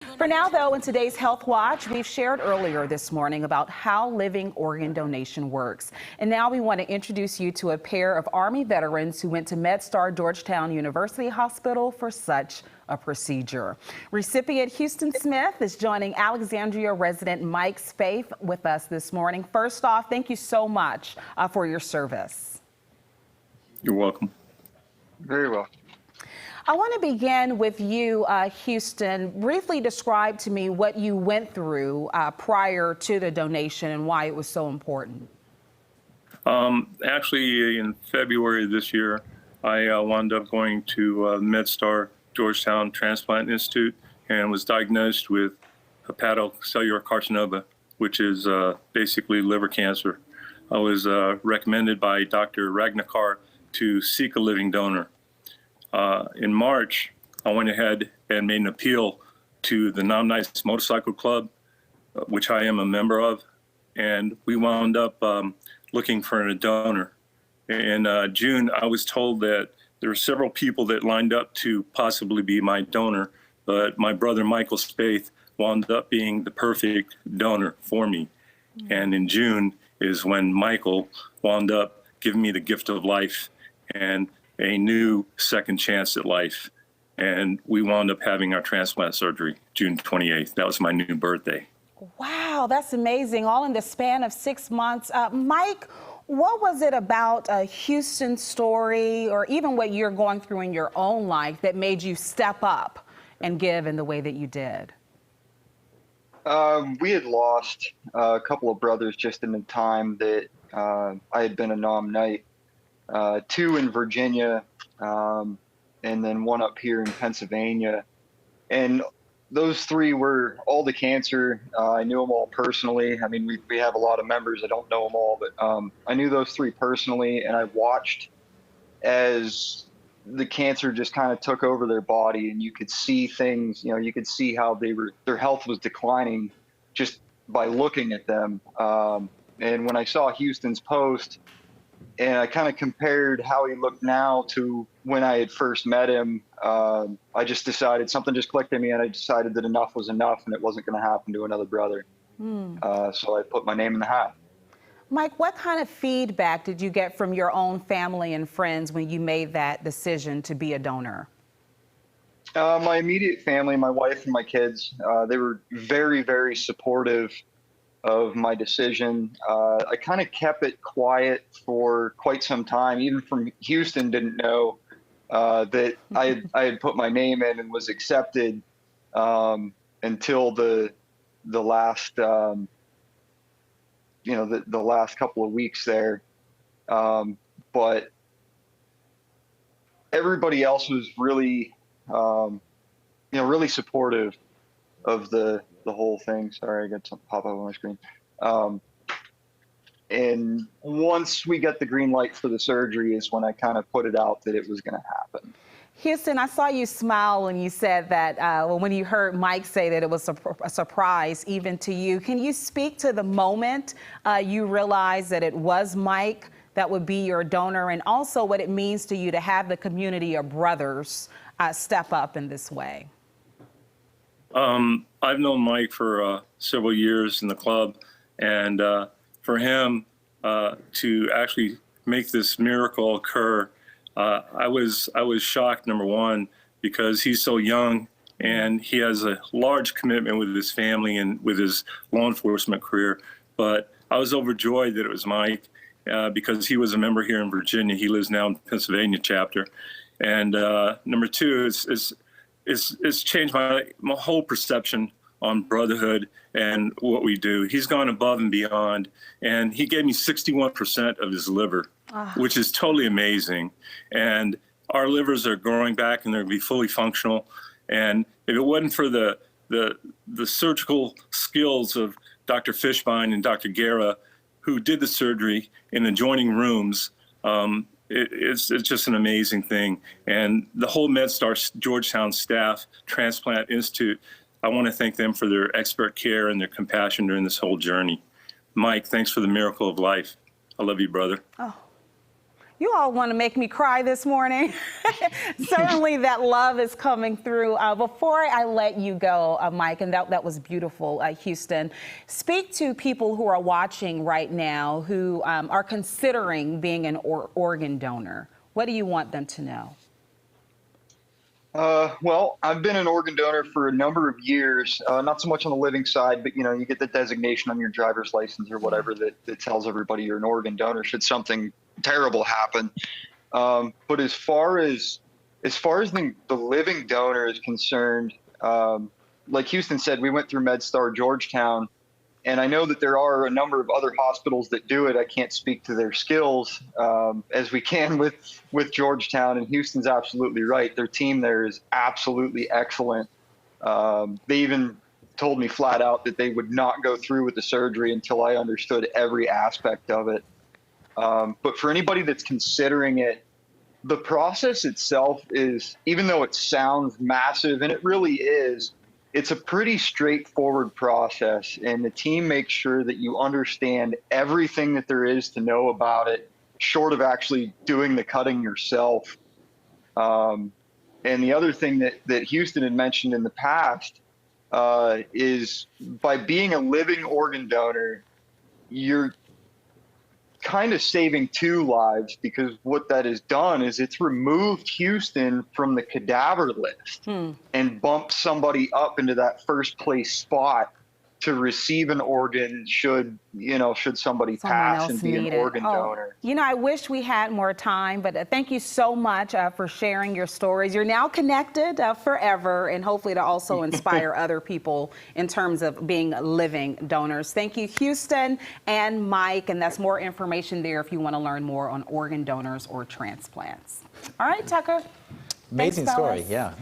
For now, though, in today's Health Watch, we've shared earlier this morning about how living organ donation works. And now we want to introduce you to a pair of Army veterans who went to MedStar Georgetown University Hospital for such a procedure. Recipient Houston Smith is joining Alexandria resident Mike Spaeth with us this morning. First off, thank you so much for your service. You're welcome. Very well. I want to begin with you, Houston. Briefly describe to me what you went through prior to the donation and why it was so important. Actually, in February of this year, I wound up going to MedStar Georgetown Transplant Institute and was diagnosed with hepatocellular carcinoma, which is basically liver cancer. I was recommended by Dr. Ragnakar to seek a living donor. In March, I went ahead and made an appeal to the Non-Nice Motorcycle Club, which I am a member of, and we wound up looking for a donor. In June, I was told that there were several people that lined up to possibly be my donor, but my brother Michael Spaeth wound up being the perfect donor for me. And in June is when Michael wound up giving me the gift of life and a new second chance at life. And we wound up having our transplant surgery June 28th. That was my new birthday. Wow, that's amazing. All in the span of 6 months. Mike, what was it about Houston's story or even what you're going through in your own life that made you step up and give in the way that you did? We had lost a couple of brothers just in the time that I had been a nom-nite. 2 in Virginia, and then 1 up here in Pennsylvania. And those 3 were all the cancer. I knew them all personally. I mean, we have a lot of members. I don't know them all, but I knew those 3 personally, and I watched as the cancer just kind of took over their body, and you could see things, you know, you could see how their health was declining just by looking at them. And when I saw Houston's post, and I kind of compared how he looked now to when I had first met him, I just decided, something just clicked in me, and I decided that enough was enough and it wasn't going to happen to another brother. So I put my name in the hat. Mike, what kind of feedback did you get from your own family and friends when you made that decision to be a donor? My immediate family, my wife and my kids, they were very, very supportive of my decision. I kind of kept it quiet for quite some time. Even from Houston didn't know that I had put my name in and was accepted until the last the last couple of weeks there. But everybody else was really really supportive of the whole thing. Sorry, I got something pop up on my screen. And once we got the green light for the surgery is when I kind of put it out that it was going to happen. Houston, I saw you smile when you said that, when you heard Mike say that it was a surprise even to you. Can you speak to the moment you realized that it was Mike that would be your donor, and also what it means to you to have the community of brothers step up in this way? I've known Mike for several years in the club, and for him to actually make this miracle occur, I was shocked, number one, because he's so young and he has a large commitment with his family and with his law enforcement career. But I was overjoyed that it was Mike because he was a member here in Virginia. He lives now in the Pennsylvania chapter. And number two, it's changed my whole perception on brotherhood and what we do. He's gone above and beyond, and he gave me 61% of his liver, which is totally amazing. And our livers are growing back, and they're going to be fully functional. And if it wasn't for the surgical skills of Dr. Fishbein and Dr. Guerra, who did the surgery in adjoining rooms, it's just an amazing thing. And the whole MedStar Georgetown staff, Transplant Institute, I want to thank them for their expert care and their compassion during this whole journey. Mike, thanks for the miracle of life. I love you, brother. Oh, You all want to make me cry this morning. Certainly that love is coming through. Before I let you go, Mike, and that was beautiful, Houston, speak to people who are watching right now who are considering being an organ donor. What do you want them to know? Well, I've been an organ donor for a number of years, not so much on the living side, but you get the designation on your driver's license or whatever that tells everybody you're an organ donor should something terrible happen. But as far as the living donor is concerned, like Houston said, we went through MedStar Georgetown, and I know that there are a number of other hospitals that do it. I can't speak to their skills as we can with Georgetown, and Houston's absolutely right. Their team there is absolutely excellent. They even told me flat out that they would not go through with the surgery until I understood every aspect of it. But for anybody that's considering it, the process itself is, even though it sounds massive, and it really is, it's a pretty straightforward process, and the team makes sure that you understand everything that there is to know about it, short of actually doing the cutting yourself. And the other thing that Houston had mentioned in the past is by being a living organ donor, you're kind of saving two lives, because what that has done is it's removed Houston from the cadaver list and bumped somebody up into that first place spot to receive an organ should somebody pass and be an organ donor. I wish we had more time, but thank you so much for sharing your stories. You're now connected forever, and hopefully to also inspire other people in terms of being living donors. Thank you, Houston and Mike, and that's more information there if you want to learn more on organ donors or transplants. All right, Tucker. Amazing Thanks, story, fellas. yeah.